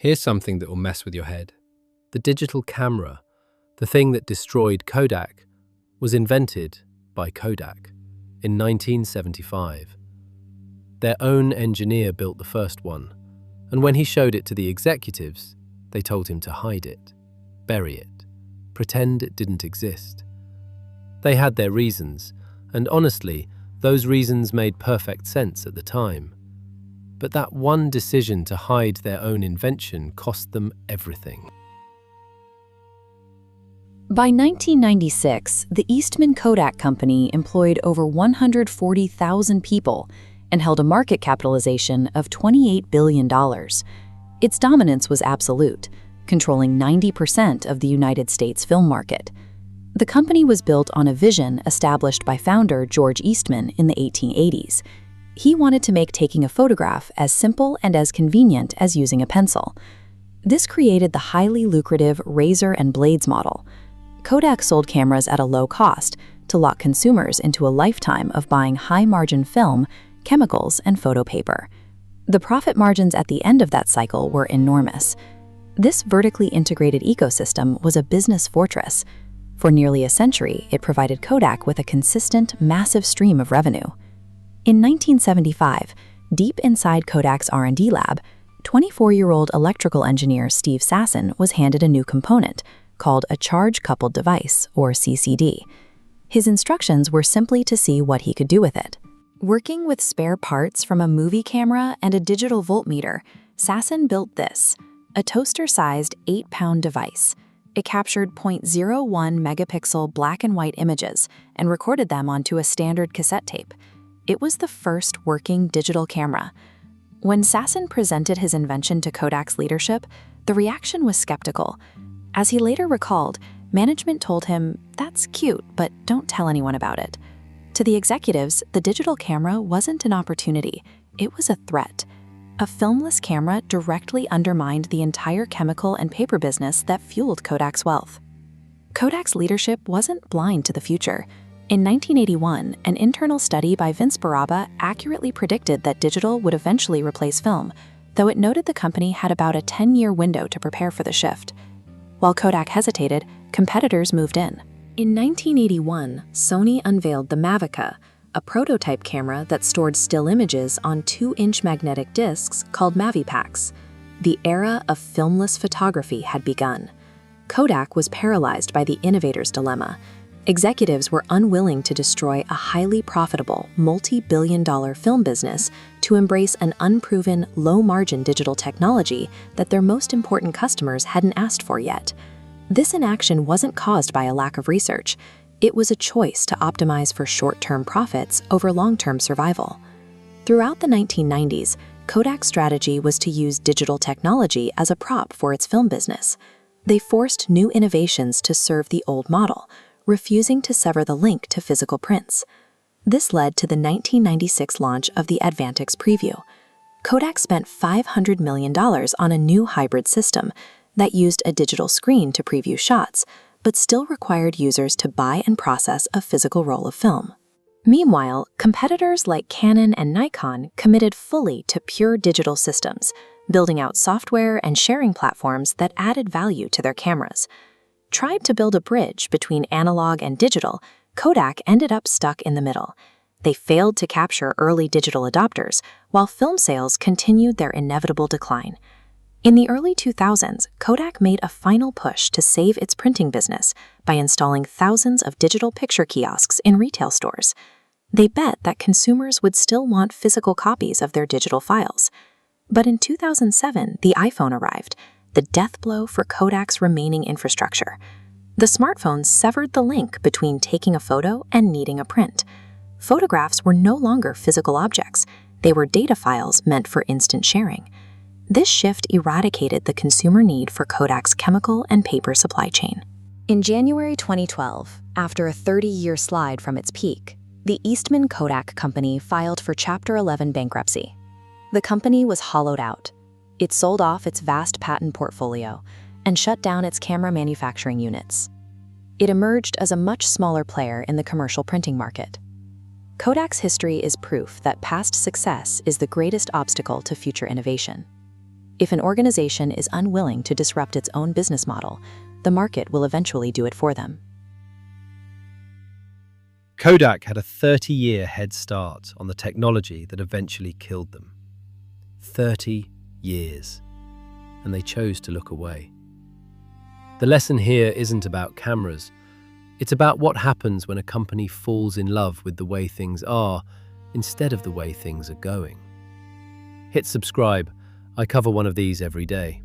Here's something that will mess with your head. The digital camera, the thing that destroyed Kodak, was invented by Kodak in 1975. Their own engineer built the first one, and when he showed it to the executives, they told him to hide it, bury it, pretend it didn't exist. They had their reasons, and honestly, those reasons made perfect sense at the time. But that one decision to hide their own invention cost them everything. By 1996, the Eastman Kodak Company employed over 140,000 people and held a market capitalization of $28 billion. Its dominance was absolute, controlling 90% of the United States film market. The company was built on a vision established by founder George Eastman in the 1880s. He wanted to make taking a photograph as simple and as convenient as using a pencil. This created the highly lucrative razor and blades model. Kodak sold cameras at a low cost to lock consumers into a lifetime of buying high-margin film, chemicals, and photo paper. The profit margins at the end of that cycle were enormous. This vertically integrated ecosystem was a business fortress. For nearly a century, it provided Kodak with a consistent, massive stream of revenue. In 1975, deep inside Kodak's R&D lab, 24-year-old electrical engineer Steve Sasson was handed a new component called a charge-coupled device, or CCD. His instructions were simply to see what he could do with it. Working with spare parts from a movie camera and a digital voltmeter, Sasson built this, a toaster-sized 8-pound device. It captured 0.01 megapixel black and white images and recorded them onto a standard cassette tape. It was the first working digital camera. When Sasson presented his invention to Kodak's leadership, the reaction was skeptical. As he later recalled, management told him, "That's cute, but don't tell anyone about it." To the executives, the digital camera wasn't an opportunity, it was a threat. A filmless camera directly undermined the entire chemical and paper business that fueled Kodak's wealth. Kodak's leadership wasn't blind to the future. In 1981, an internal study by Vince Baraba accurately predicted that digital would eventually replace film, though it noted the company had about a 10-year window to prepare for the shift. While Kodak hesitated, competitors moved in. In 1981, Sony unveiled the Mavica, a prototype camera that stored still images on 2-inch magnetic discs called Mavipaks. The era of filmless photography had begun. Kodak was paralyzed by the innovator's dilemma. Executives were unwilling to destroy a highly profitable, multi-billion-dollar film business to embrace an unproven, low-margin digital technology that their most important customers hadn't asked for yet. This inaction wasn't caused by a lack of research. It was a choice to optimize for short-term profits over long-term survival. Throughout the 1990s, Kodak's strategy was to use digital technology as a prop for its film business. They forced new innovations to serve the old model, refusing to sever the link to physical prints. This led to the 1996 launch of the Advantix Preview. Kodak spent $500 million on a new hybrid system that used a digital screen to preview shots, but still required users to buy and process a physical roll of film. Meanwhile, competitors like Canon and Nikon committed fully to pure digital systems, building out software and sharing platforms that added value to their cameras. Tried to build a bridge between analog and digital, Kodak ended up stuck in the middle. They failed to capture early digital adopters, while film sales continued their inevitable decline. In the early 2000s, Kodak made a final push to save its printing business by installing thousands of digital picture kiosks in retail stores. They bet that consumers would still want physical copies of their digital files. But in 2007, the iPhone arrived, the death blow for Kodak's remaining infrastructure. The smartphone severed the link between taking a photo and needing a print. Photographs were no longer physical objects. They were data files meant for instant sharing. This shift eradicated the consumer need for Kodak's chemical and paper supply chain. In January 2012, after a 30-year slide from its peak, the Eastman Kodak Company filed for Chapter 11 bankruptcy. The company was hollowed out. It sold off its vast patent portfolio and shut down its camera manufacturing units. It emerged as a much smaller player in the commercial printing market. Kodak's history is proof that past success is the greatest obstacle to future innovation. If an organization is unwilling to disrupt its own business model, the market will eventually do it for them. Kodak had a 30-year head start on the technology that eventually killed them. 30 years. And they chose to look away. The lesson here isn't about cameras. It's about what happens when a company falls in love with the way things are instead of the way things are going. Hit subscribe. I cover one of these every day.